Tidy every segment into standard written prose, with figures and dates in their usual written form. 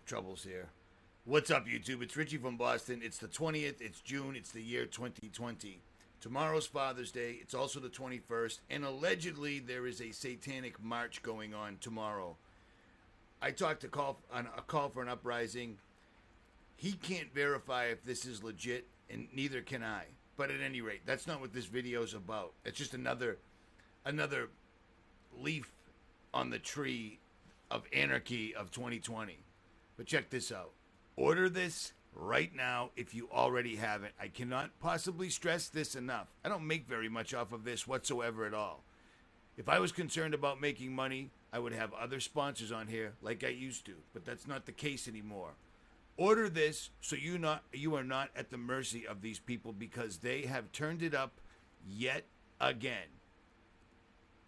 troubles here. What's up, YouTube? It's Richie from Boston. It's the 20th. It's June. It's the year 2020. Tomorrow's Father's Day. It's also the 21st. And allegedly, there is a satanic march going on tomorrow. I talked to a call for an uprising. He can't verify if this is legit, and neither can I. But at any rate, that's not what this video is about. It's just another leaf on the tree of anarchy of 2020. But check this out. Order this right now if you already haven't. I cannot possibly stress this enough. I don't make very much off of this whatsoever at all. If I was concerned about making money, I would have other sponsors on here like I used to. But that's not the case anymore. Order this so you are not at the mercy of these people, because they have turned it up yet again.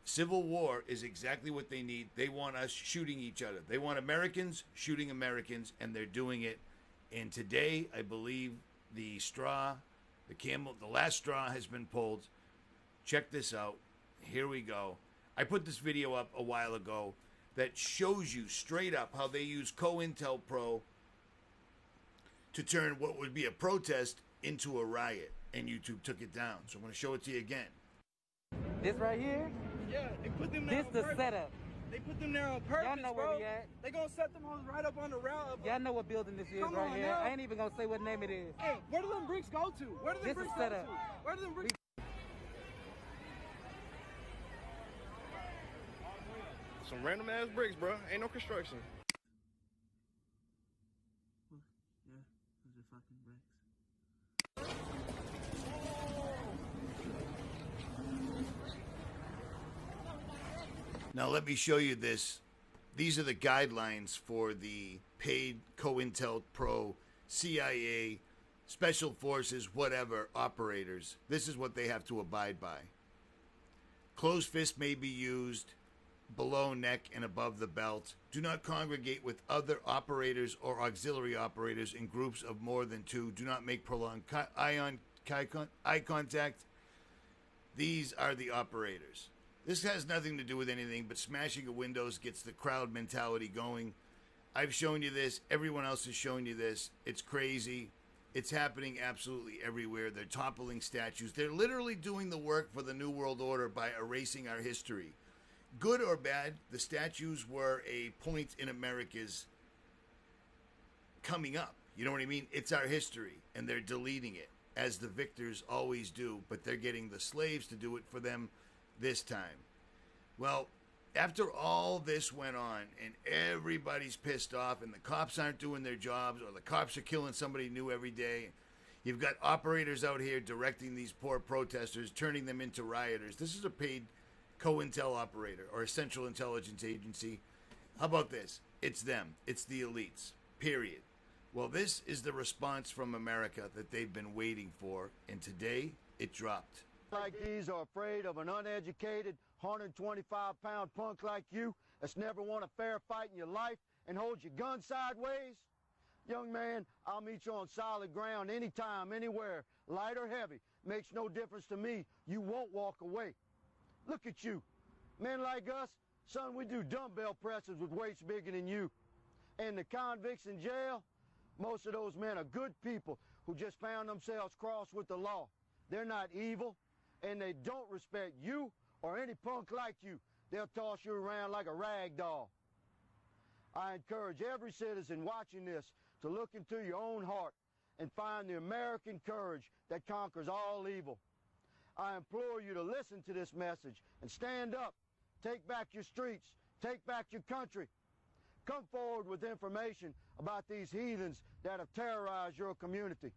Civil war is exactly what they need. They want us shooting each other. They want Americans shooting Americans, and they're doing it. And today, I believe the last straw has been pulled. Check this out. Here we go. I put this video up a while ago that shows you straight up how they use COINTELPRO to turn what would be a protest into a riot, and YouTube took it down. So I'm going to show it to you again. This right here? Yeah, they put them there. This the setup. They put them there on purpose, Y'all know bro. where we at. They gonna set them hoes right up on the rail. Y'all know what building this is Come right on here. now. I ain't even gonna say what name it is. Hey, where do them bricks go to? Where do them This bricks is go set to? up. Where do them bricks? Some random ass bricks, bro. Ain't no construction. Yeah, those are fucking bricks. Now let me show you this. These are the guidelines for the paid COINTELPRO, CIA, Special Forces, whatever, operators. This is what they have to abide by. Closed fist may be used below neck and above the belt. Do not congregate with other operators or auxiliary operators in groups of more than two. Do not make prolonged eye contact. These are the operators. This has nothing to do with anything, but smashing of windows gets the crowd mentality going. I've shown you this. Everyone else has shown you this. It's crazy. It's happening absolutely everywhere. They're toppling statues. They're literally doing the work for the New World Order by erasing our history. Good or bad, the statues were a point in America's coming up. You know what I mean? It's our history, and they're deleting it, as the victors always do, but they're getting the slaves to do it for them this time. Well, after all this went on and everybody's pissed off and the cops aren't doing their jobs, or the cops are killing somebody new every day, you've got operators out here directing these poor protesters, turning them into rioters. This is a paid COINTEL operator or a Central Intelligence Agency. How about this? It's them. It's the elites. Period. Well, this is the response from America that they've been waiting for, and today it dropped. Like these are afraid of an uneducated 125-pound punk like you that's never won a fair fight in your life and holds your gun sideways? Young man, I'll meet you on solid ground anytime, anywhere, light or heavy. Makes no difference to me. You won't walk away. Look at you. Men like us, son, we do dumbbell presses with weights bigger than you. And the convicts in jail, most of those men are good people who just found themselves crossed with the law. They're not evil, and they don't respect you or any punk like you. They'll toss you around like a rag doll. I encourage every citizen watching this to look into your own heart and find the American courage that conquers all evil. I implore you to listen to this message and stand up. Take back your streets. Take back your country. Come forward with information about these heathens that have terrorized your community.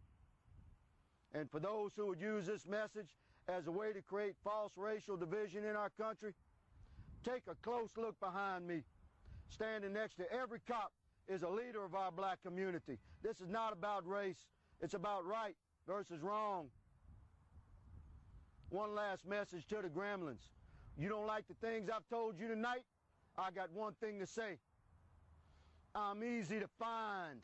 And for those who would use this message as a way to create false racial division in our country, take a close look behind me. Standing next to every cop is a leader of our black community. This is not about race. It's about right versus wrong. One last message to the gremlins. You don't like the things I've told you tonight? I got one thing to say. I'm easy to find.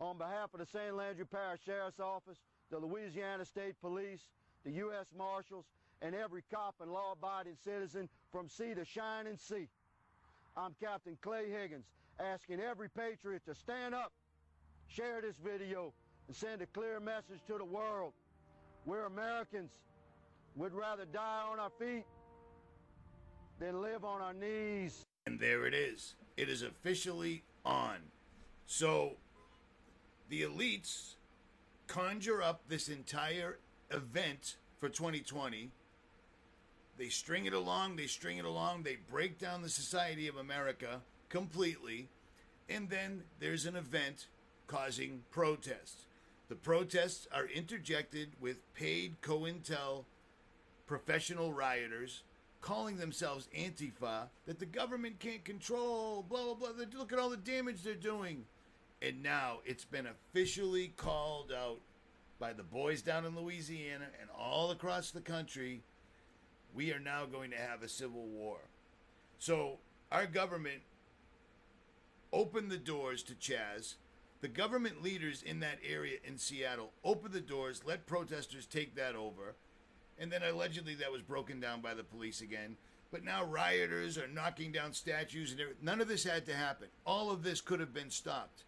On behalf of the St. Landry Parish Sheriff's Office, the Louisiana State Police, the U.S. Marshals, and every cop and law-abiding citizen from sea to shining sea, I'm Captain Clay Higgins, asking every patriot to stand up, share this video, and send a clear message to the world. We're Americans. We'd rather die on our feet than live on our knees. And there it is. It is officially on. So the elites conjure up this entire event for 2020. They string it along, they break down the society of America completely, and then there's an event causing protests. The protests are interjected with paid COINTEL professional rioters calling themselves Antifa, that the government can't control, blah, blah, blah. Look at all the damage they're doing. And now it's been officially called out by the boys down in Louisiana and all across the country. We are now going to have a civil war. So our government opened the doors to Chaz. The government leaders in that area in Seattle opened the doors, let protesters take that over. And then allegedly that was broken down by the police again. But now rioters are knocking down statues and everything. None of this had to happen. All of this could have been stopped.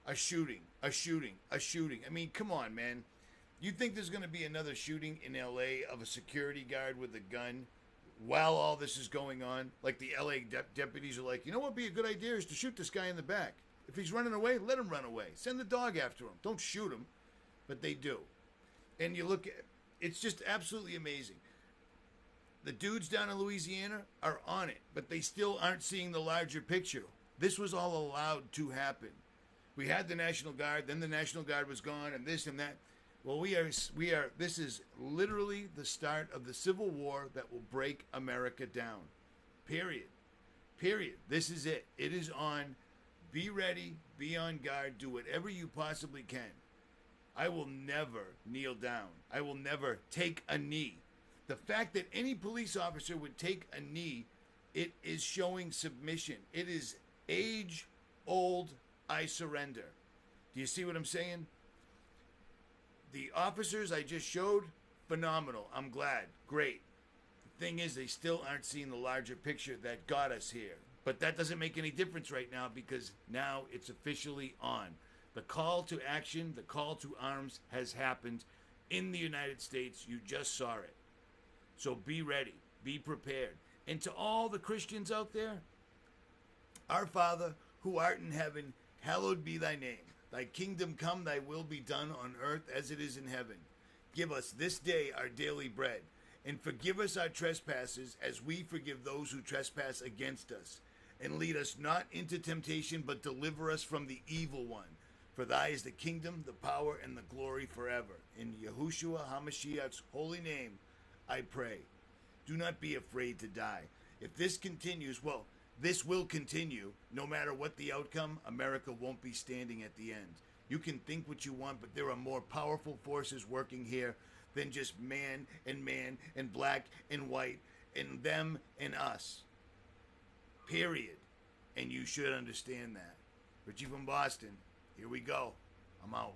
A shooting. I mean, come on, man. You think there's going to be another shooting in L.A. of a security guard with a gun while all this is going on? Like the L.A. deputies are like, you know what would be a good idea is to shoot this guy in the back. If he's running away, let him run away. Send the dog after him. Don't shoot him. But they do. And you look at, it's just absolutely amazing. The dudes down in Louisiana are on it, but they still aren't seeing the larger picture. This was all allowed to happen. We had the National Guard, then the National Guard was gone, and this and that. Well, this is literally the start of the Civil War that will break America down. Period. This is it. It is on. Be ready, be on guard, do whatever you possibly can. I will never kneel down. I will never take a knee. The fact that any police officer would take a knee, it is showing submission. It is age-old, I surrender. Do you see what I'm saying? The officers I just showed, phenomenal. I'm glad. Great. The thing is, they still aren't seeing the larger picture that got us here. But that doesn't make any difference right now because now it's officially on. The call to action, the call to arms has happened in the United States. You just saw it. So be ready. Be prepared. And to all the Christians out there, our Father, who art in heaven, hallowed be thy name. Thy kingdom come, thy will be done on earth as it is in heaven. Give us this day our daily bread, and forgive us our trespasses as we forgive those who trespass against us. And lead us not into temptation, but deliver us from the evil one. For thy is the kingdom, the power, and the glory forever. In Yahushua HaMashiach's holy name, I pray. Do not be afraid to die. If this continues, well, this will continue. No matter what the outcome, America won't be standing at the end. You can think what you want, but there are more powerful forces working here than just man and black and white and them and us. Period. And you should understand that. Richie from Boston, here we go. I'm out.